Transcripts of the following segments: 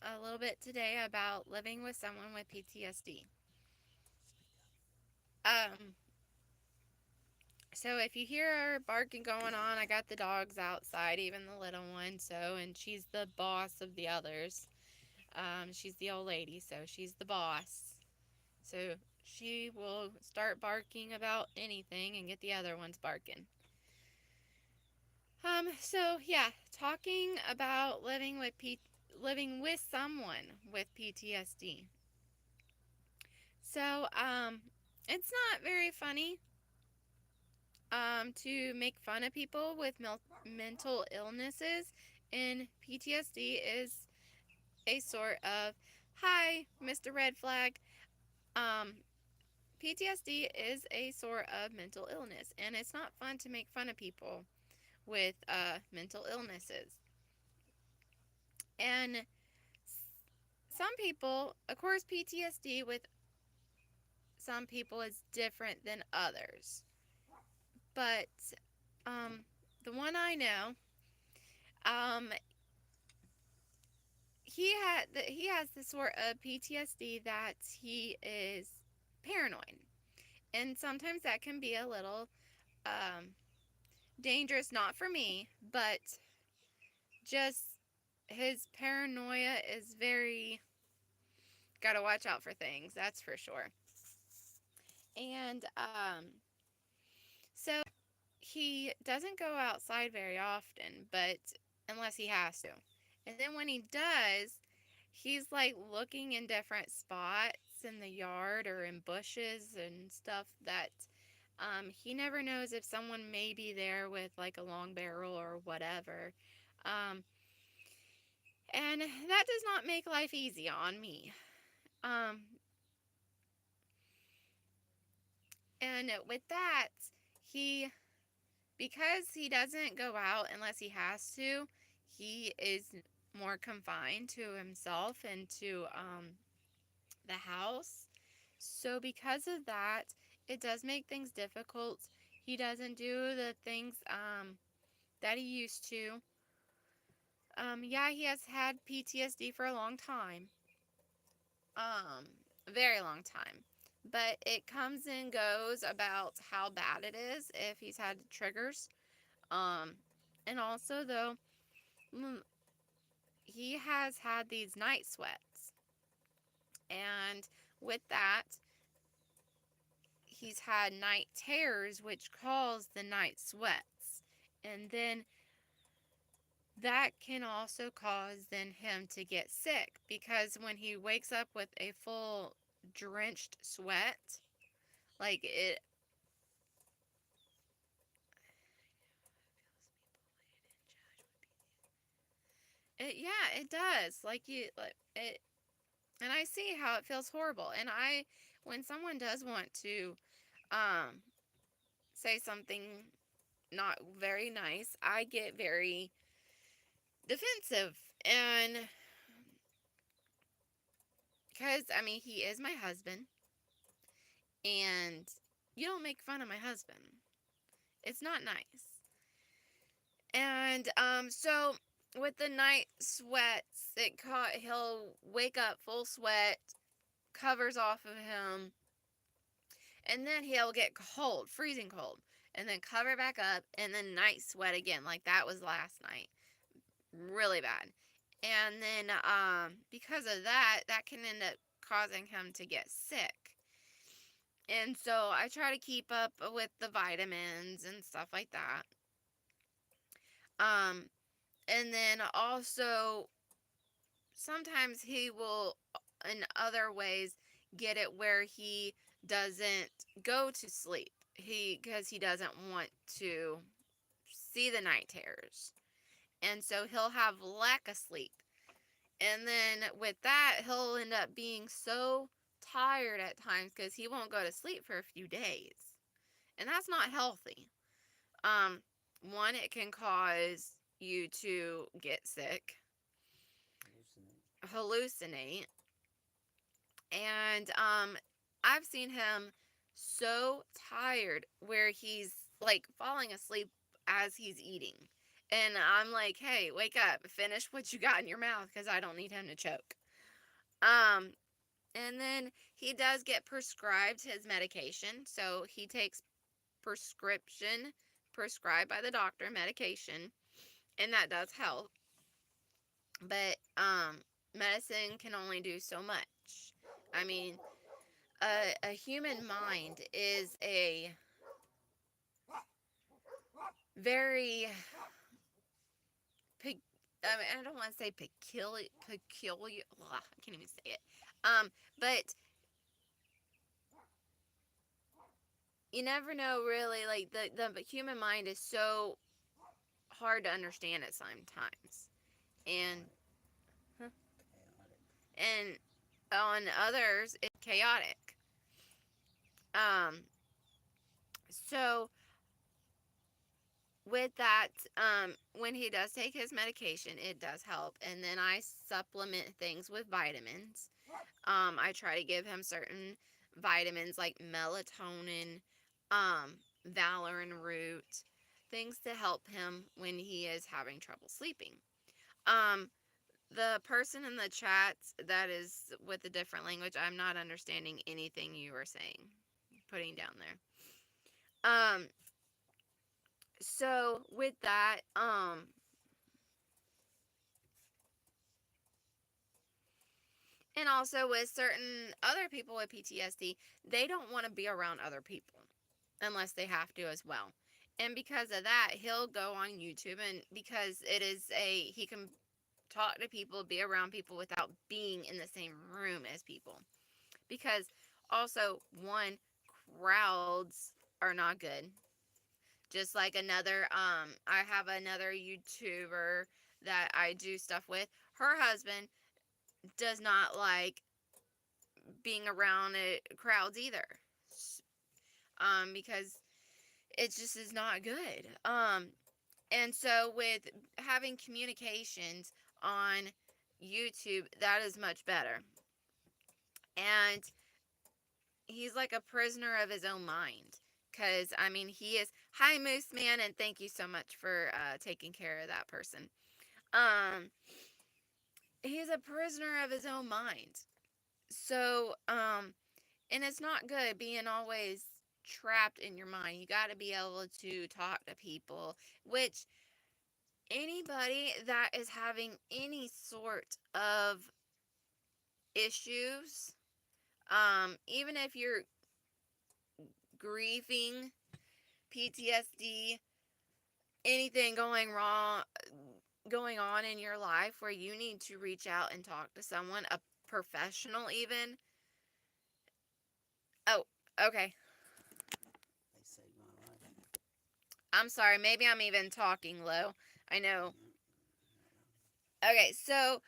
a little bit today about living with someone with PTSD. Um, so if you hear barking going on, I got the dogs outside, even the little one. And she's the boss of the others. She's the old lady, so she's the boss. So she will start barking about anything and get the other ones barking. So yeah, talking about living with someone with PTSD. So, it's not very funny to make fun of people with mental illnesses, and PTSD is a sort of, hi, Mr. Red Flag. Um, PTSD is a sort of mental illness, and it's not fun to make fun of people with mental illnesses. And some people, of course, PTSD with some people is different than others. But um, the one I know, um, he has the sort of PTSD that he is paranoid, and sometimes that can be a little um, dangerous. Not for me, but just his paranoia is very, gotta watch out for things. That's for sure. And so he doesn't go outside very often, but unless he has to. And then when he does, he's like looking in different spots in the yard or in bushes and stuff that he never knows if someone may be there with like a long barrel or whatever. Um, and that does not make life easy on me. Um, and with that, he because he doesn't go out unless he has to, he is more confined to himself and to the house. So, because of that, it does make things difficult. He doesn't do the things that he used to. Yeah, he has had PTSD for a long time, a very long time. But it comes and goes about how bad it is if he's had triggers. Um, and also, though, he has had these night sweats. And with that, he's had night terrors, which cause the night sweats. And then that can also cause then him to get sick because when he wakes up with a full drenched sweat, like yeah, it does. Like it, and I see how it feels horrible. And when someone does want to, um, say something not very nice, I get very defensive. And because, I mean, he is my husband, and you don't make fun of my husband. It's not nice. And so with the night sweats, he'll wake up full sweat, covers off of him, and then he'll get cold, freezing cold, and then cover back up, and then night sweat again, like that was last night. Really bad. And then because of that, that can end up causing him to get sick. And so I try to keep up with the vitamins and stuff like that. Um, and then also sometimes he will, in other ways, get it where he doesn't go to sleep. Because he doesn't want to see the night terrors. And so he'll have lack of sleep. And then with that, he'll end up being so tired at times because he won't go to sleep for a few days. And that's not healthy. Um, One, it can cause you to get sick, hallucinate. And I've seen him so tired where he's like falling asleep as he's eating. And I'm like, hey, wake up, finish what you got in your mouth because I don't need him to choke. Um, and then he does get prescribed his medication. So he takes prescription, prescribed by the doctor medication, and that does help. But medicine can only do so much. I mean, a human mind is a very I mean, I don't want to say peculiar. I can't even say it. But you never know, really. Like the human mind is so hard to understand at sometimes, and and on others it's chaotic. Um, so with that, when he does take his medication, it does help, and then I supplement things with vitamins. I try to give him certain vitamins like melatonin, valerian root, things to help him when he is having trouble sleeping. Um, the person in the chat that is with a different language, I'm not understanding anything you are saying, putting down there. So with that, and also with certain other people with PTSD, they don't want to be around other people unless they have to as well. And because of that, he'll go on YouTube, and because he can talk to people, be around people without being in the same room as people. Because also, one, crowds are not good. Just like I have another YouTuber that I do stuff with. Her husband does not like being around crowds either. Because it just is not good. And so with having communications on YouTube, that is much better. And he's like a prisoner of his own mind. Because, I mean, he is. Hi, Moose Man, and thank you so much for taking care of that person. Um, he's a prisoner of his own mind. So, and it's not good being always trapped in your mind. You got to be able to talk to people, which anybody that is having any sort of issues, even if you're grieving, PTSD, anything going on in your life where you need to reach out and talk to someone, a professional even. Oh, okay. They saved my life. I'm sorry, maybe I'm even talking low. I know. Okay, so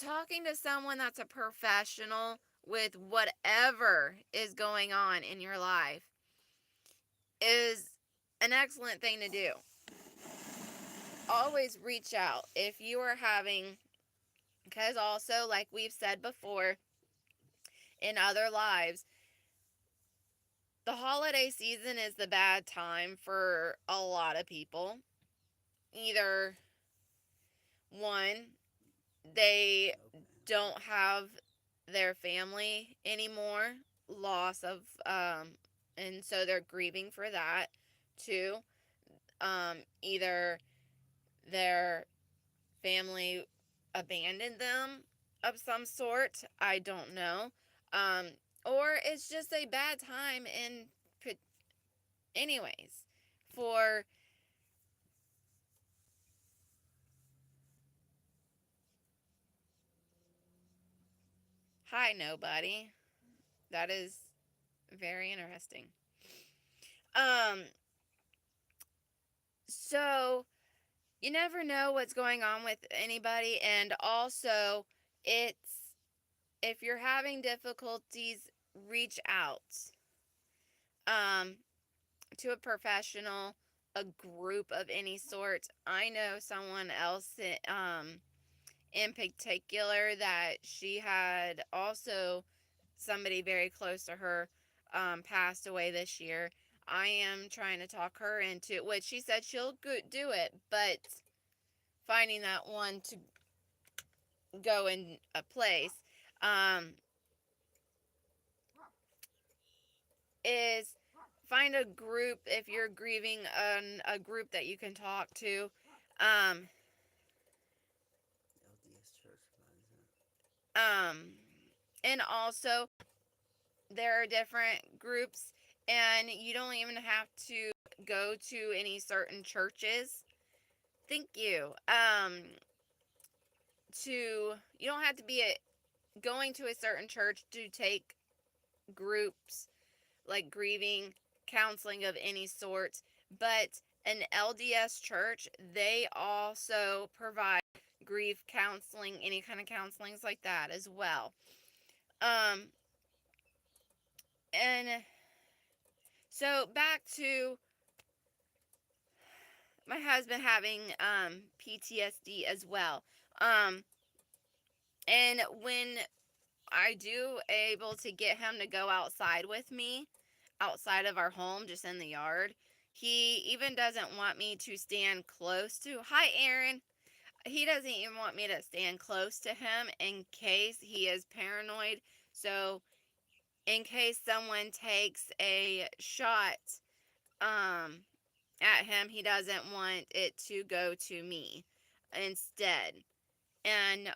talking to someone that's a professional with whatever is going on in your life is an excellent thing to do. Always reach out if you are having, because also, like we've said before in other lives, the holiday season is the bad time for a lot of people. Either one, they don't have their family anymore, loss of, and so they're grieving for that. Two, either their family abandoned them of some sort. I don't know. Um, or it's just a bad time in, anyways, for, hi, nobody. That is very interesting. Um, so you never know what's going on with anybody, and also it's, if you're having difficulties, reach out um to a professional, a group of any sort. I know someone else in particular that she had also, somebody very close to her passed away this year. I am trying to talk her into it, which she said she'll do it, but finding that one to go in a place um, is find a group if you're grieving, a group that you can talk to. Um, LDS church. What is that? um, and also, there are different groups, and you don't even have to go to any certain churches. Thank you. You don't have to be going to a certain church to take groups like grieving, counseling of any sort, but an LDS church, they also provide grief counseling, any kind of counselings like that as well. Um, and so back to my husband having PTSD as well. Um, and when I do able to get him to go outside with me, outside of our home, just in the yard, he even doesn't want me to stand close to. Hi, Aaron. He doesn't even want me to stand close to him in case he is paranoid. So, in case someone takes a shot um, at him, he doesn't want it to go to me instead. And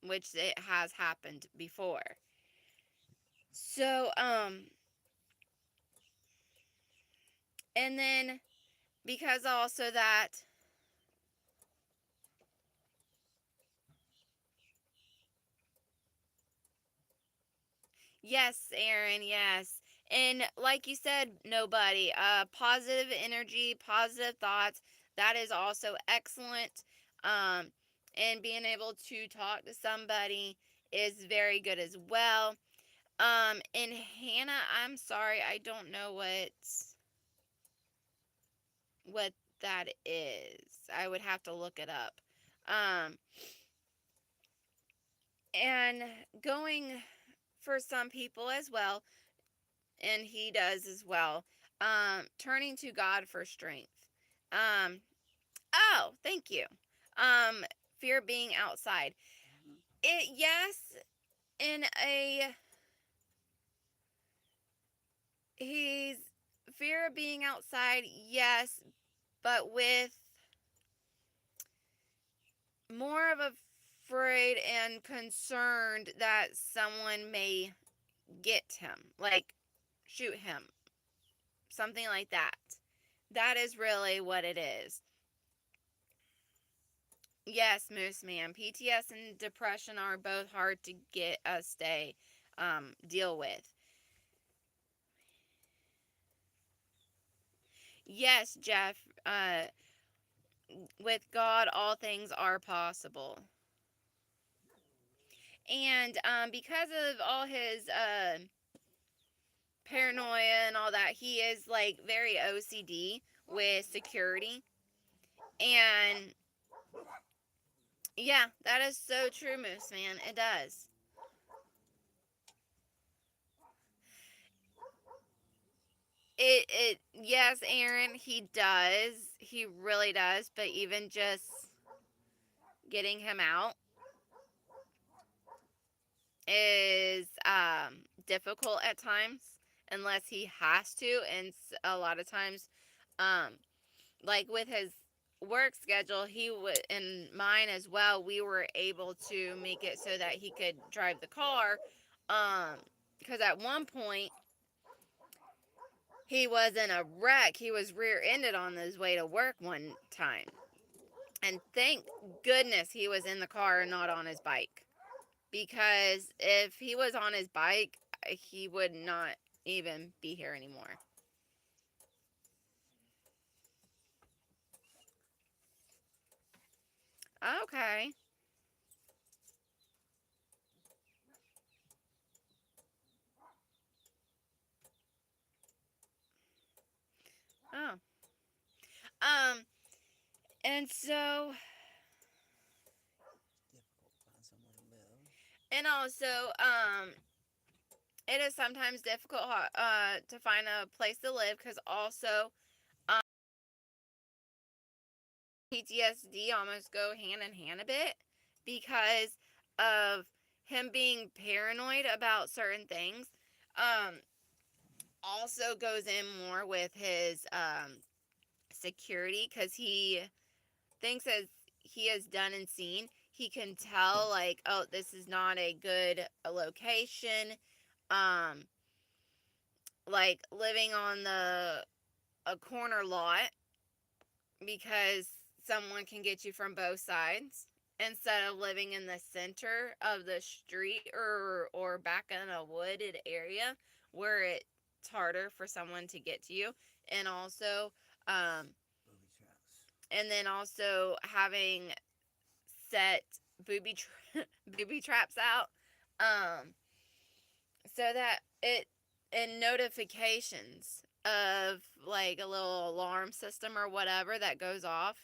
which it has happened before. So, and then because also that, yes, Aaron, yes. And like you said, nobody, positive energy, positive thoughts, that is also excellent. Um, and being able to talk to somebody is very good as well. And Hannah, I'm sorry, I don't know what that is. I would have to look it up. Um, and going for some people as well, and he does as well, turning to God for strength. Um, oh, thank you. Um, Fear of being outside. Mm-hmm. Yes, in a, he's, fear of being outside, yes, but with more of a afraid and concerned that someone may get him, like shoot him, something like that. That is really what it is. Yes, Moose Man. PTS and depression are both hard to get stay deal with. Yes, Jeff. With God, all things are possible. And because of all his paranoia and all that, he is like very OCD with security. And yeah, that is so true, Moose Man. It does. Yes, Aaron, he does. He really does. But even just getting him out is difficult at times, unless he has to. And a lot of times, um, like with his work schedule, he would, and mine as well, we were able to make it so that he could drive the car. Because at one point, he was in a wreck. He was rear-ended on his way to work one time. And thank goodness he was in the car and not on his bike. Because if he was on his bike, he would not even be here anymore. Okay. Oh. Um, and so, Difficult to find somewhere to live. and also, it is sometimes difficult to find a place to live because also PTSD almost go hand in hand a bit because of him being paranoid about certain things. Um, Also goes in more with his security because he thinks as he has done and seen, he can tell like, oh, this is not a good location. Um, like living on the a corner lot because someone can get you from both sides instead of living in the center of the street or back in a wooded area where it's harder for someone to get to you. And also um Booby traps. and then also having set booby traps out um so that it and notifications of like a little alarm system or whatever that goes off.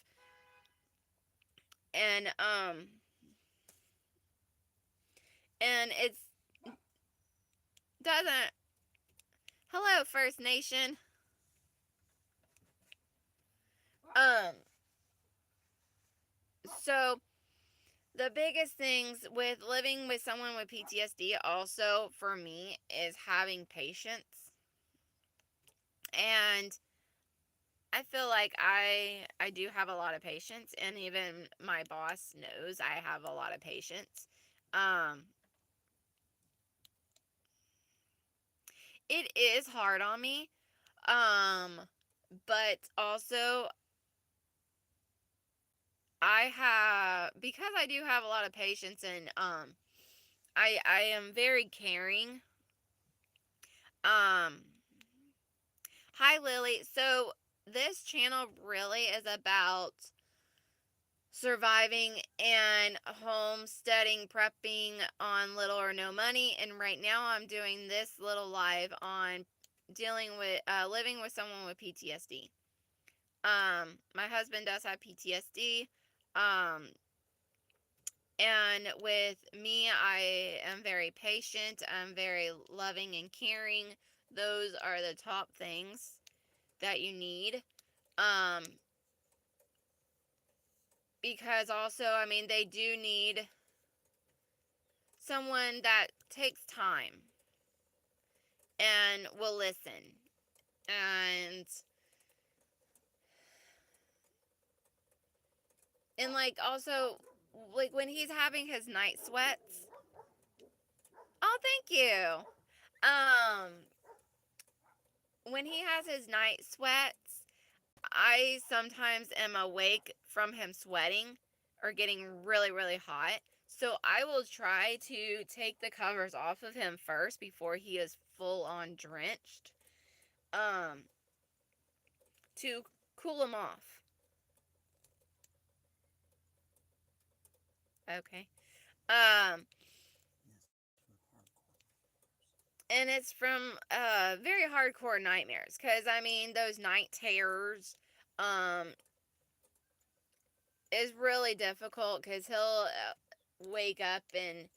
And it's doesn't hello First Nation. um so the biggest things with living with someone with PTSD also for me is having patience. And I feel like I do have a lot of patience, and even my boss knows I have a lot of patience. um it is hard on me, um but also I have, because I do have a lot of patience, and I am very caring. Um Hi Lily. So this channel really is about surviving and homesteading, prepping on little or no money, and right now I'm doing this little live on dealing with living with someone with PTSD. My husband does have PTSD. Um And with me, I am very patient. I'm very loving and caring. Those are the top things that you need. Um, because also, I mean, they do need someone that takes time and will listen. And like also like when he's having his night sweats. Oh, thank you. Um, when he has his night sweats, I sometimes am awake from him sweating or getting really, really hot. So I will try to take the covers off of him first before he is full on drenched, um, to cool him off. Okay. Um, and it's from very hardcore nightmares, because I mean those night terrors um is really difficult because he'll wake up and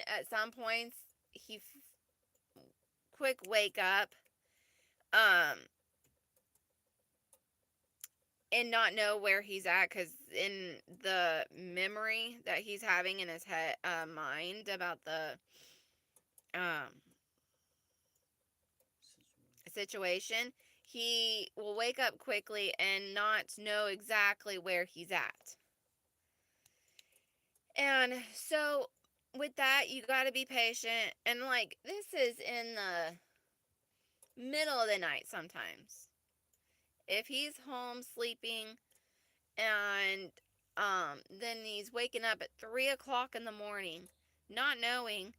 at some points he quick wake up um and not know where he's at, because in the memory that he's having in his head mind about the um situation, he will wake up quickly and not know exactly where he's at. And so with that, you got to be patient, and like this is in the middle of the night sometimes. If he's home sleeping and then he's waking up at 3 o'clock in the morning, not knowing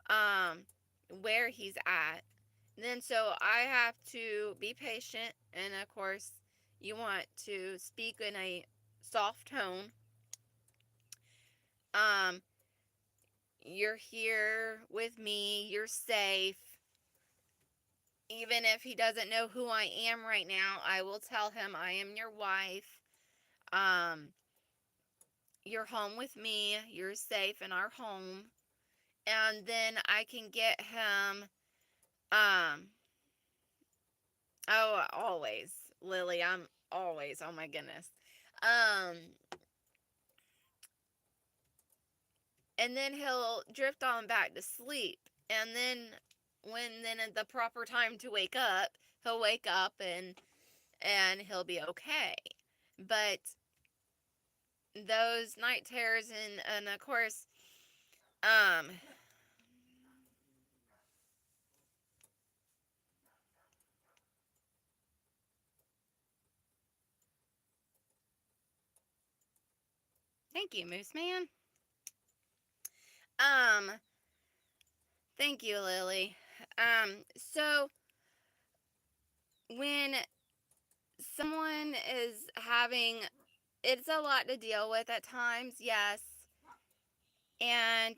um where he's at, then so I have to be patient, and of course you want to speak in a soft tone. um you're here with me, you're safe. Even if he doesn't know who I am right now, I will tell him I am your wife. um you're home with me, you're safe in our home. And then I can get him Um, oh, always, Lily. I'm always. Oh my goodness. Um, and then he'll drift on back to sleep, and then at the proper time to wake up, he'll wake up and he'll be okay. But those night terrors and of course, um, thank you, Moose Man. Um, thank you, Lily. So when someone is having, it's a lot to deal with at times, yes. And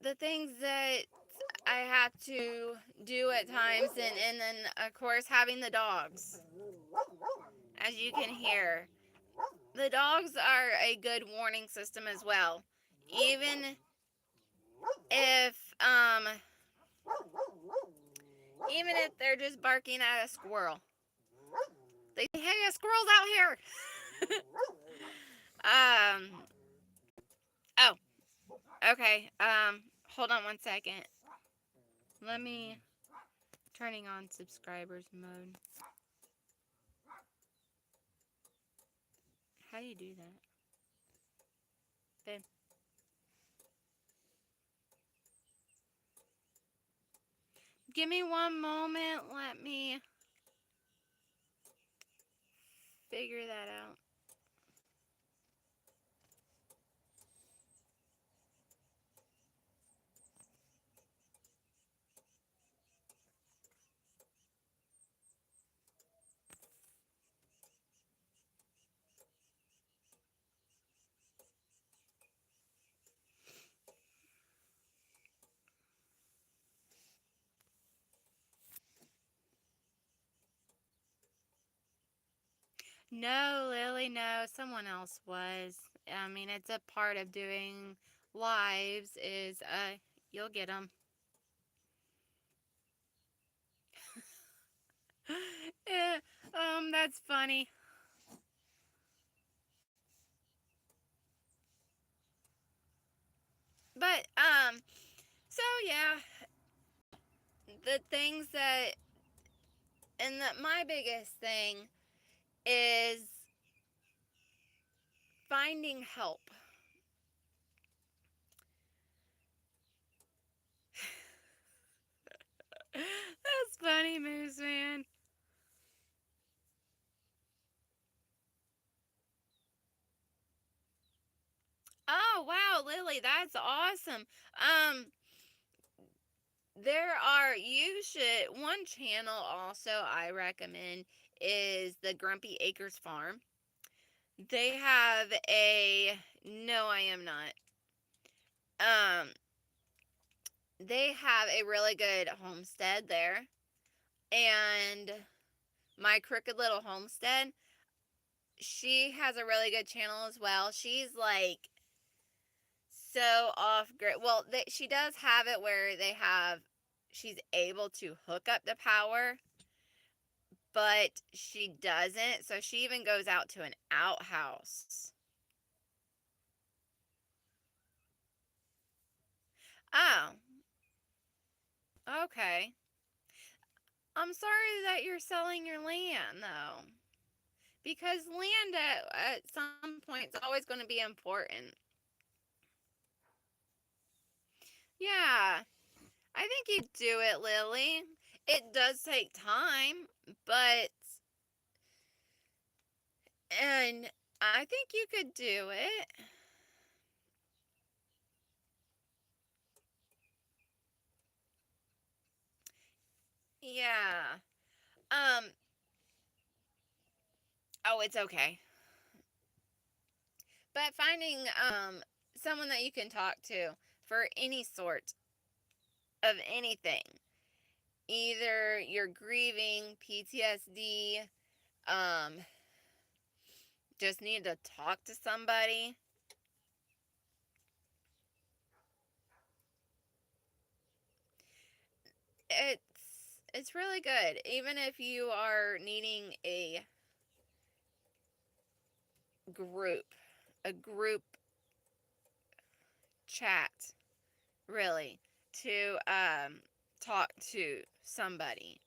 the things that I have to do at times, and then of course having the dogs, as you can hear, the dogs are a good warning system as well. Even if even if they're just barking at a squirrel, they say, "Hey, a squirrel's out here." um. Oh. Okay. Hold on one second. Let me turning on subscribers mode. How do you do that? Babe. Give me one moment. Let me figure that out. No, Lily, no. Someone else was. I mean, it's a part of doing lives is you'll get them. Yeah, that's funny. But so yeah, the things that my biggest thing is finding help. That's funny, Moose Man. Oh wow, Lily, that's awesome. Um, there are you should one channel also I recommend is the Grumpy Acres Farm. They have a no, I am not. Um, they have a really good homestead there, and my Crooked Little Homestead. She has a really good channel as well. She's like so off grid. Well, she does have it where they have she's able to hook up the power, but she doesn't. So she even goes out to an outhouse. Oh, okay. I'm sorry that you're selling your land though, because land at some point is always going to be important. Yeah, I think you do it, Lily. It does take time, but and I think you could do it. Yeah. Um. Oh, it's okay. But finding someone that you can talk to for any sort of anything, either you're grieving, PTSD, um, just need to talk to somebody. it's really good. Even if you are needing group, a group chat, really, to talk to somebody.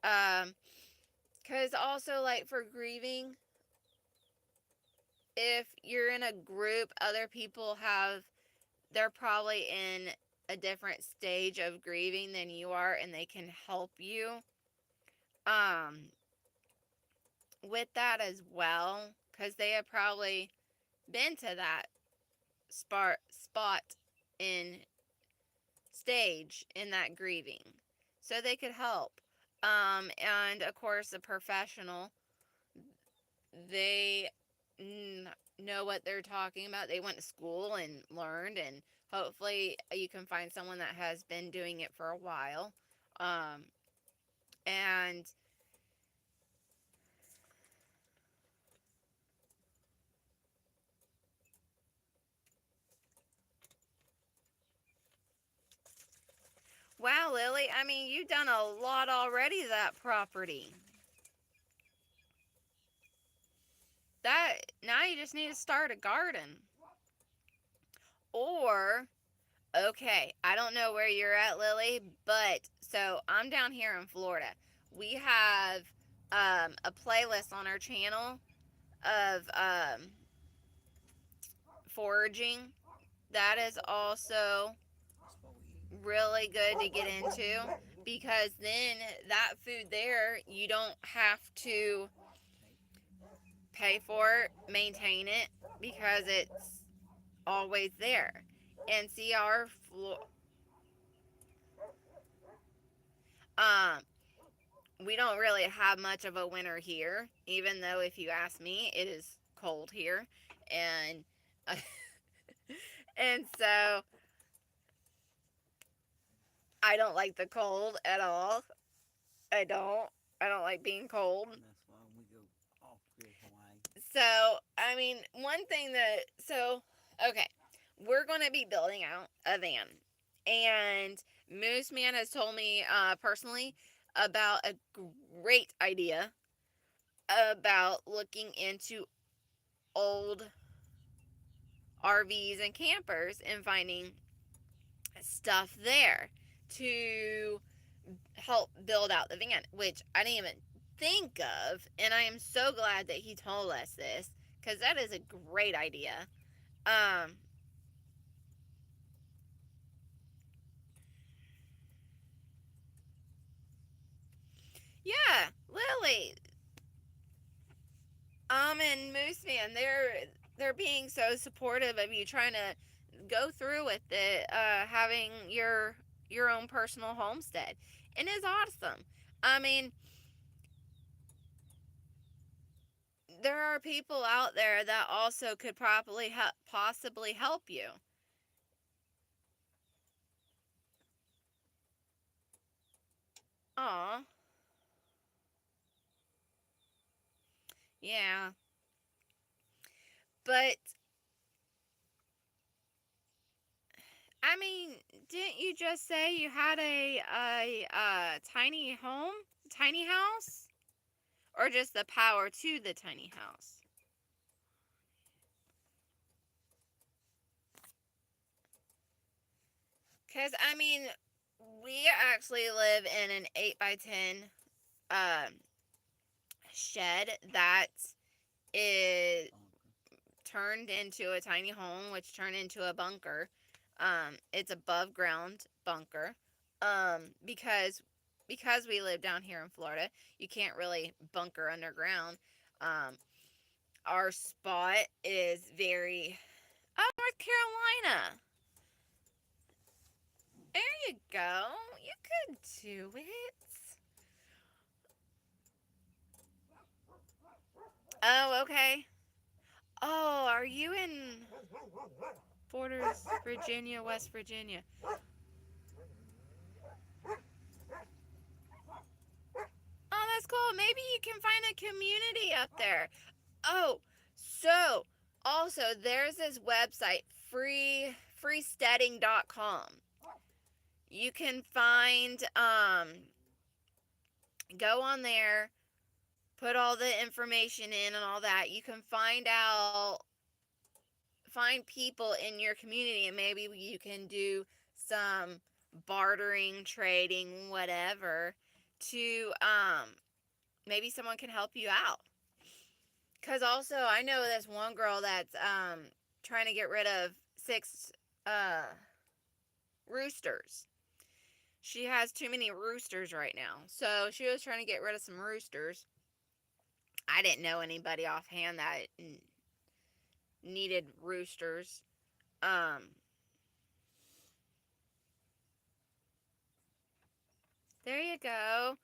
Um, cause also like for grieving, if you're in a group, other people they're probably in a different stage of grieving than you are, and they can help you um with that as well, because they have probably been to that spot in stage in that grieving, so they could help. And of course, a professional, they know what they're talking about. They went to school and learned, and hopefully you can find someone that has been doing it for a while. Um, and wow, Lily, I mean, you've done a lot already to that property. That now you just need to start a garden. Or okay, I don't know where you're at, Lily, but so I'm down here in Florida. We have a playlist on our channel of foraging. That is also really good to get into, because then that food there, you don't have to pay for it, maintain it, because it's always there. And see, um we don't really have much of a winter here, even though if you ask me, it is cold here. And and so I don't like the cold at all. I don't. I don't like being cold. That's why we go off grid Hawaii. So, I mean, one thing okay, we're going to be building out a van. And Moose Man has told me personally about a great idea about looking into old RVs and campers and finding stuff there to help build out the van, which I didn't even think of. And I am so glad that he told us this, because that is a great idea. Um, yeah, Lily, and Moose Man, they're being so supportive of you trying to go through with it, having your own personal homestead, and it's awesome. I mean, there are people out there that also could probably possibly help you. Aw, yeah, but I mean, didn't you just say you had a tiny home, tiny house, or just the power to the tiny house? Cause I mean, we actually live in an 8x10 um shed that is turned into a tiny home, which turned into a bunker. It's above ground bunker. Because we live down here in Florida, you can't really bunker underground. Um, our spot is very North Carolina. There you go. You could do it. Oh, okay. Oh, are you in Borders, Virginia, West Virginia? Oh, that's cool. Maybe you can find a community up there. Oh, so also there's this website, freesteading.com. You can find go on there, put all the information in and all that. You can find people in your community, and maybe you can do some bartering, trading, whatever, to maybe someone can help you out. Cause also I know this one girl that's trying to get rid of 6 uh roosters. She has too many roosters right now. So she was trying to get rid of some roosters. I didn't know anybody offhand that needed roosters. Um there you go.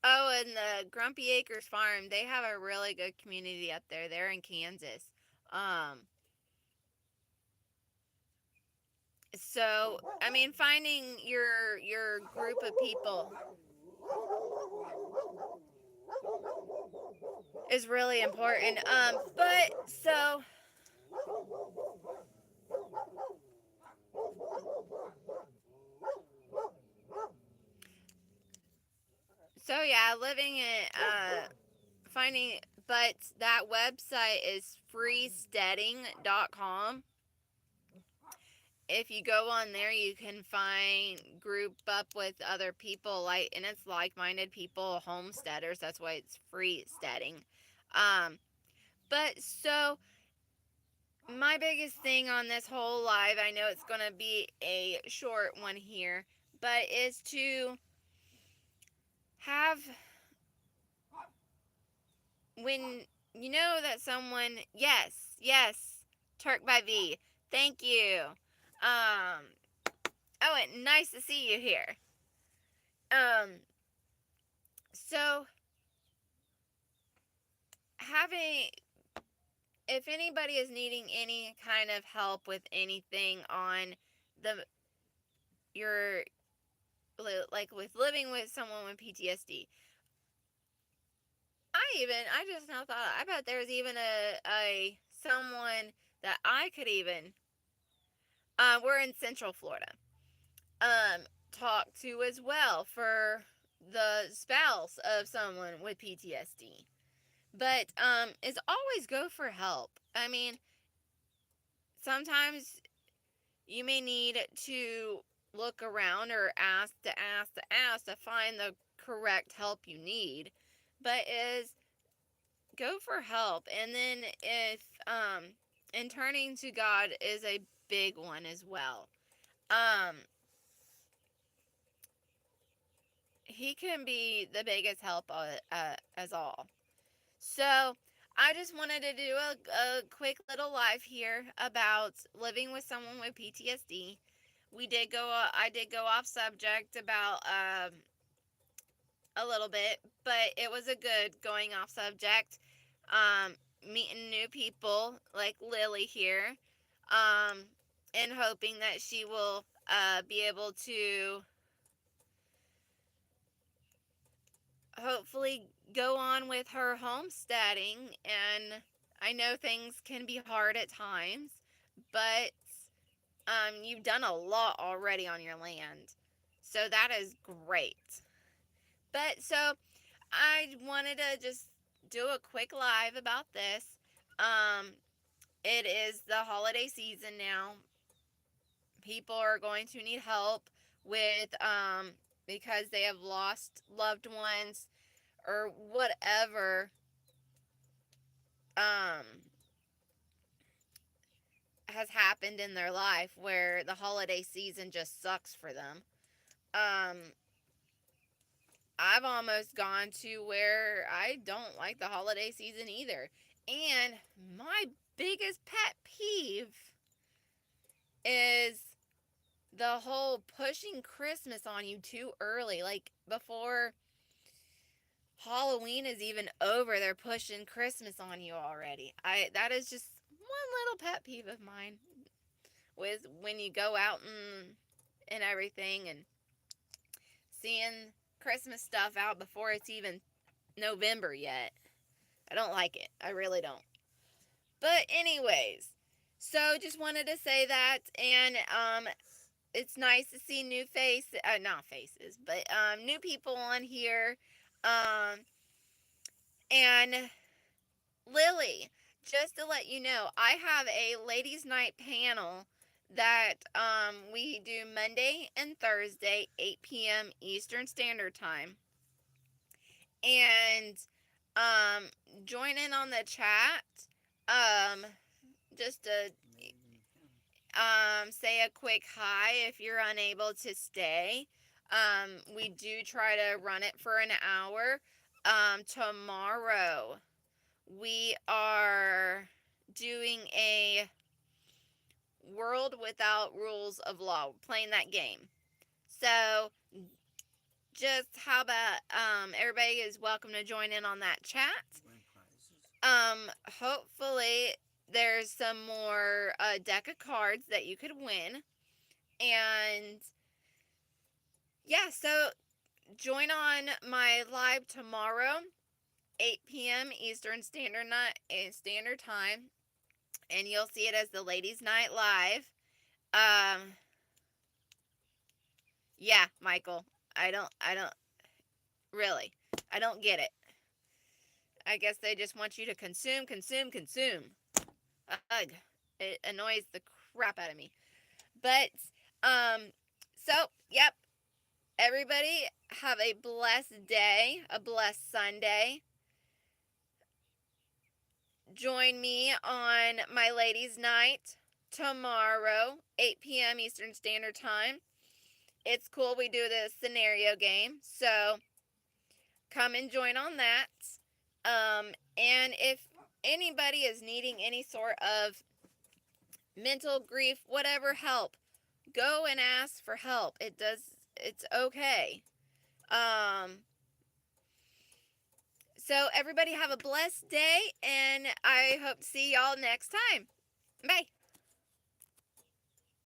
Oh, and the Grumpy Acres Farm, they have a really good community up there. They're in Kansas. Um so I mean, finding your group of people is really important. So yeah, living in finding, but that website is freesteading.com. If you go on there, you can find group up with other people, like, and it's like-minded people, homesteaders. That's why it's freesteading. Um, but so my biggest thing on this whole live, I know it's gonna be a short one here, but is to have, when you know that someone, yes, Turk by V, thank you. Um, oh, and nice to see you here. Um, so having, if anybody is needing any kind of help with anything on the your like with living with someone with PTSD, I just now thought, I bet there's even a someone that I could even we're in Central Florida, um talk to as well for the spouse of someone with PTSD. But is always go for help. I mean, sometimes you may need to look around or ask to find the correct help you need. But is go for help. And then if and turning to God is a big one as well. Um he can be the biggest help as all. So I just wanted to do a quick little live here about living with someone with PTSD. I did go off subject about a little bit, but it was a good going off subject. Um, Meeting new people like Lily here, um, and hoping that she will be able to hopefully go on with her homesteading. And I know things can be hard at times, but you've done a lot already on your land, so that is great. But so I wanted to just do a quick live about this. um it is the holiday season now. People are going to need help with because they have lost loved ones or whatever um has happened in their life where the holiday season just sucks for them. um I've almost gone to where I don't like the holiday season either. And my biggest pet peeve is the whole pushing Christmas on you too early. Like before Halloween is even over, they're pushing Christmas on you already. I That is just one little pet peeve of mine, with when you go out and everything, and seeing Christmas stuff out before it's even November yet. I don't like it. I really don't. But anyways, so just wanted to say that. And it's nice to see new not faces, but new people on here. Um, and Lily, just to let you know, I have a ladies' night panel that we do Monday and Thursday, 8 p.m. Eastern Standard Time. And um, join in on the chat. Um, just to say a quick hi if you're unable to stay. We do try to run it for an hour. Tomorrow we are doing a world without rules of law, playing that game. So just how about everybody is welcome to join in on that chat. Hopefully there's some more deck of cards that you could win. And yeah, so join on my live tomorrow, 8 p.m. Eastern Standard Time, and you'll see it as the Ladies Night Live. Yeah, Michael, I don't really, I don't get it. I guess they just want you to consume, consume, consume. Ugh, it annoys the crap out of me. But, so, yep, everybody have a blessed day, a blessed Sunday. Join me on my ladies' night tomorrow, 8 p.m. Eastern Standard Time. It's cool. We do the scenario game. So come and join on that. And if anybody is needing any sort of mental grief, whatever help, go and ask for help. It's okay. Um, so everybody have a blessed day, and I hope to see y'all next time. Bye.